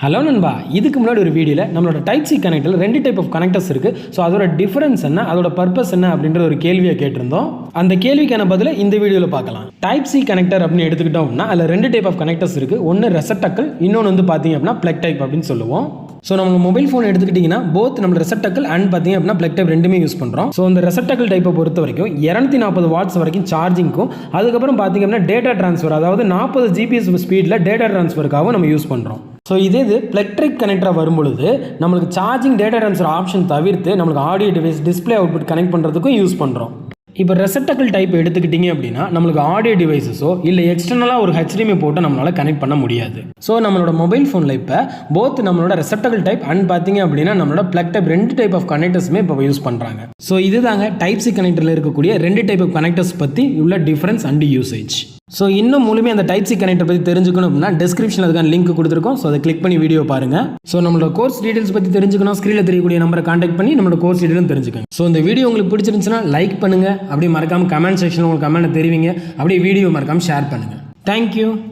Hello நண்பா, இதுக்கு முன்னாடி ஒரு வீடியோவில் நம்மளோட டைப் சி கனெக்டரில் 2 டைப் ஆஃப் கனெக்டர்ஸ் இருக்குது. ஸோ அதோட டிஃபரன்ஸ் என்ன, அதோட பர்பஸ் என்ன அப்படின்ற ஒரு கேள்வியை கேட்டிருந்தோம். அந்த கேள்விக்கான பதிலை இந்த வீடியோவில் பார்க்கலாம். டைப் சி கனெக்டர் அப்படின்னு எடுத்துக்கிட்டோம் அப்படின்னா அதில் 2 டைப் ஆஃப் கனெக்டர்ஸ் இருக்குது. ஒன்று ரெசெப்டாக்கிள், இன்னொன்று வந்து பார்த்தீங்க அப்படின்னா பிளக் டைப் அப்படின்னு சொல்லுவோம். ஸோ நம்ம மொபைல் ஃபோன் எடுத்துக்கிட்டிங்கன்னா போத் நம்ம ரெசெப்டாக்கிள் அண்ட் பார்த்தீங்க அப்படின்னா பிளக் டைப் ரெண்டுமே யூஸ் பண்ணுறோம். ஸோ இந்த ரெசெப்டாக்கிள் டைப்பை பொறுத்த வரைக்கும் 240 வாட்ஸ் வரைக்கும் சார்ஜிங்க்கும், அதுக்கப்புறம் பார்த்தீங்க அப்படின்னா டேட்டா ட்ரான்ஸ்ஃபர், அதாவது 40 ஜிபிஎஸ் ஸ்பீடில் டேட்டா ட்ரான்ஸ்ஃபருக்காகவும் நம்ம யூஸ் பண்ணுறோம். ஸோ இதே இது பிளக் டைப் கனெக்டராக வரும்பொழுது நம்மளுக்கு சார்ஜிங் டேட்டா ட்ரான்ஸ்ஃபர் ஆப்ஷன் தவிர்த்து நம்மளுக்கு audio device display output connect பண்ணுறதுக்கும் யூஸ் பண்ணுறோம். இப்போ ரெசெப்டாக்கிள் டைப் எடுத்துக்கிட்டிங்க அப்படின்னா நம்மளுக்கு ஆடியோ டிவைஸஸோ இல்லை எக்ஸ்டர்னலாக ஒரு HDMI போட்டு நம்மளால் கனெக்ட் பண்ண முடியாது. ஸோ நம்மளோட மொபைல் ஃபோனில் இப்போ போத் நம்மளோட ரெசெப்டாக்கிள் டைப் அண்ட் பார்த்தீங்க அப்படின்னா நம்மளோட பிளக் டைப் 2 டைப் ஆஃப் கனெக்டர்ஸுமே இப்போ யூஸ் பண்ணுறாங்க. ஸோ இதுதாங்க டைப் சி கனெக்டரில் இருக்கக்கூடிய 2 டைப் ஆஃப் கனெக்டர்ஸ் பற்றி உள்ள டிஃபரன்ஸ் அண்ட் யூசேஜ். ஸோ இன்னும் முழுமையாக அந்த டைப் சி கனெக்டர் பற்றி தெரிஞ்சுக்கணும் அப்படின்னா டிஸ்கிரிப்ஷனில் அதுக்கான லிங்க் கொடுத்துருக்கோம். ஸோ அதை கிளிக் பண்ணி வீடியோ பாருங்கள். ஸோ நம்மளோட கோர்ஸ் டீடைல்ஸ் பற்றி தெரிஞ்சுக்கணும், ஸ்க்ரீனில் தெரியக்கூடிய நம்பரை கான்டாக்ட் பண்ணி நம்மளோட கோர்ஸ் டீடைலும் தெரிஞ்சுக்கணும். ஸோ இந்த வீடியோ உங்களுக்கு பிடிச்சிருந்துச்சுன்னா லைக் பண்ணுங்கள், அப்படியே மறக்காமல் கமெண்ட் செக்ஷனில் உங்களுக்கு கமெண்ட் தெரிவிங்க, அப்படியே வீடியோ மறக்காமல் ஷேர் பண்ணுங்கள். தேங்க்யூ.